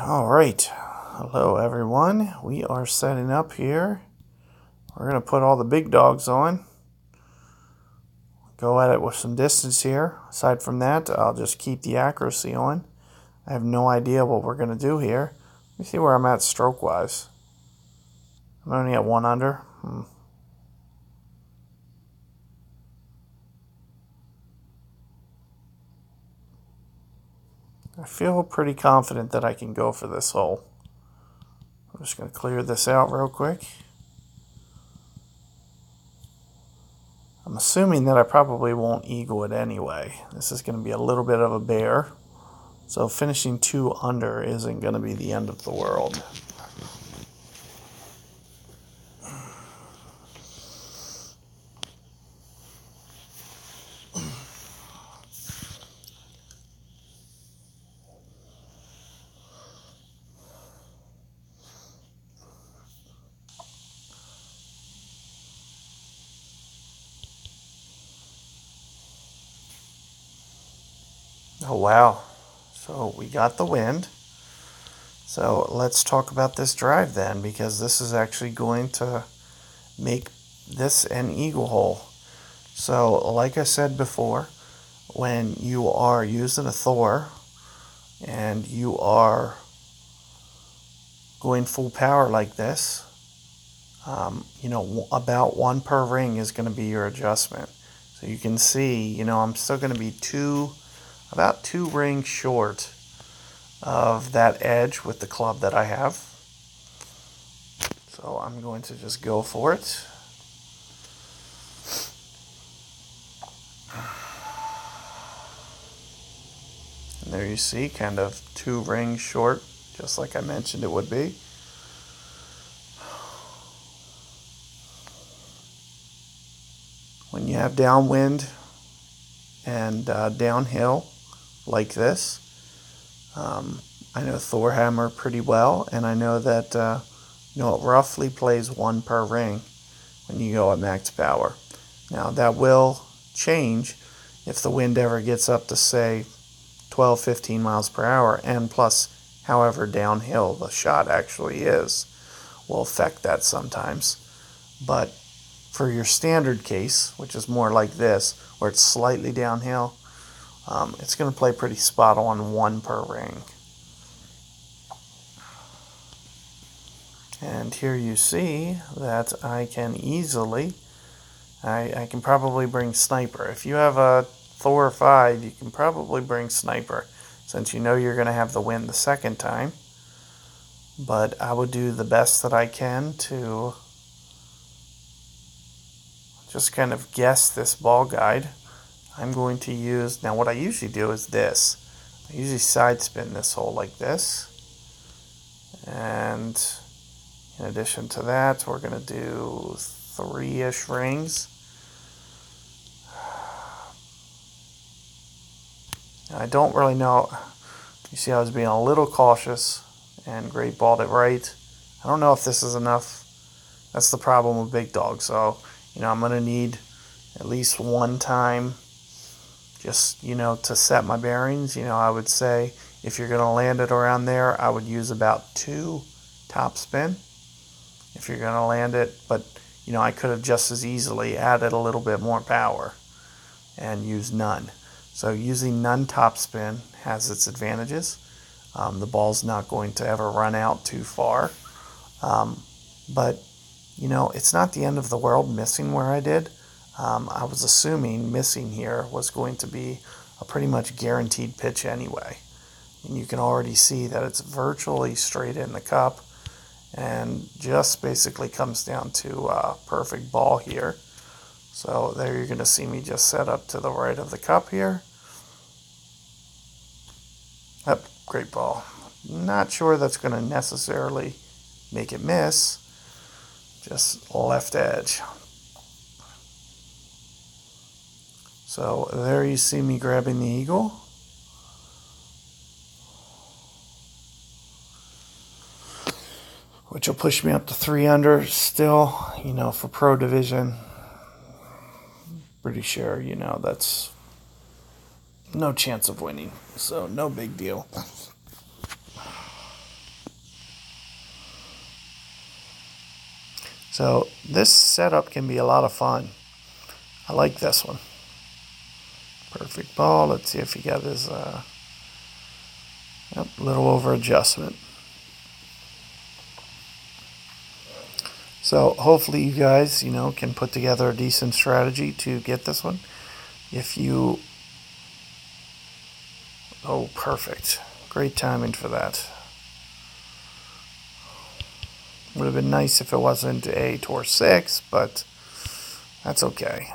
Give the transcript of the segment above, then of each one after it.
All right. Hello, everyone. We are setting up here. We're going to put all the big dogs on. Go at it with some distance here. Aside from that, I'll just keep the accuracy on. I have no idea what we're going to do here. Let me see where I'm at stroke-wise. I'm only at 1 under. I feel pretty confident that I can go for this hole. I'm just going to clear this out real quick. I'm assuming that I probably won't eagle it anyway. This is going to be a little bit of a bear. So finishing 2 under isn't going to be the end of the world. Oh, wow. So we got the wind. So let's talk about this drive then, because this is actually going to make this an eagle hole. So like I said before, when you are using a Thor and you are going full power like this, about 1 per ring is going to be your adjustment. So you can see, I'm still going to be about 2 rings short of that edge with the club that I have. So I'm going to just go for it. And there you see, kind of 2 rings short, just like I mentioned it would be. When you have downwind and downhill like this, I know Thor hammer pretty well, and I know that it roughly plays 1 per ring when you go at max power. Now that will change if the wind ever gets up to, say, 12, 15 miles per hour, and plus however downhill the shot actually is will affect that sometimes. But for your standard case, which is more like this, where it's slightly downhill, it's going to play pretty spot on 1 per ring. And here you see that I can easily, I can probably bring Sniper. If you have a Thor 5, you can probably bring Sniper, since you know you're going to have the wind the second time. But I would do the best that I can to just kind of guess this ball guide. I'm going to use, now what I usually do is this. I usually side spin this hole like this. And in addition to that, we're going to do 3-ish rings. I don't really know. You see, I was being a little cautious and great balled it right. I don't know if this is enough. That's the problem with big dogs. So, I'm going to need at least 1 time just, to set my bearings. I would say if you're going to land it around there, I would use about 2 top spin if you're going to land it. But, I could have just as easily added a little bit more power and used none. So using none top spin has its advantages. The ball's not going to ever run out too far. But, it's not the end of the world missing where I did. I was assuming missing here was going to be a pretty much guaranteed pitch anyway. And you can already see that it's virtually straight in the cup and just basically comes down to a perfect ball here. So there you're going to see me just set up to the right of the cup here. Yep, great ball. Not sure that's going to necessarily make it miss. Just left edge. So there you see me grabbing the eagle. Which will push me up to 3 under still, for pro division. Pretty sure, that's no chance of winning. So no big deal. So this setup can be a lot of fun. I like this one. Perfect ball. Let's see if he got his little over adjustment. So hopefully you guys, can put together a decent strategy to get this one. Oh, perfect. Great timing for that. Would have been nice if it wasn't 8 or 6, but that's okay.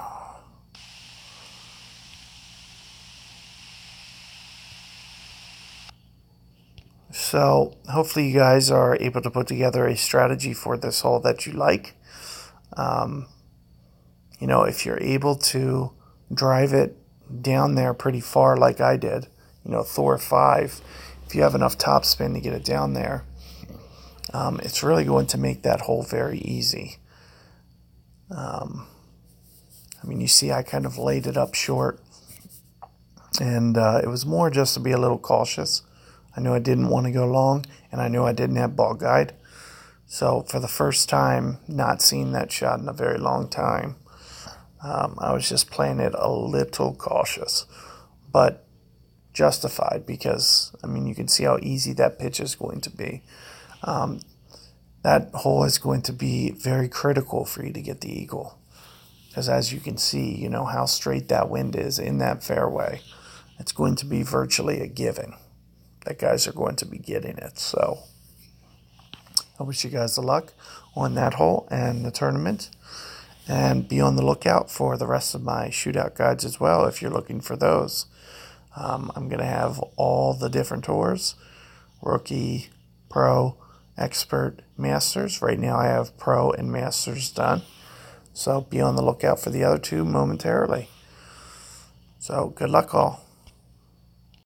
So hopefully you guys are able to put together a strategy for this hole that you like. If you're able to drive it down there pretty far like I did, Thor 5, if you have enough topspin to get it down there, it's really going to make that hole very easy. You see I kind of laid it up short, and it was more just to be a little cautious. I knew I didn't want to go long, and I knew I didn't have ball guide. So for the first time, not seeing that shot in a very long time, I was just playing it a little cautious, but justified because, you can see how easy that pitch is going to be. That hole is going to be very critical for you to get the eagle, because as you can see, how straight that wind is in that fairway. It's going to be virtually a given that guys are going to be getting it. So I wish you guys the luck on that hole and the tournament. And be on the lookout for the rest of my shootout guides as well if you're looking for those. I'm going to have all the different tours: rookie, pro, expert, masters. Right now I have pro and masters done. So be on the lookout for the other two momentarily. So good luck all.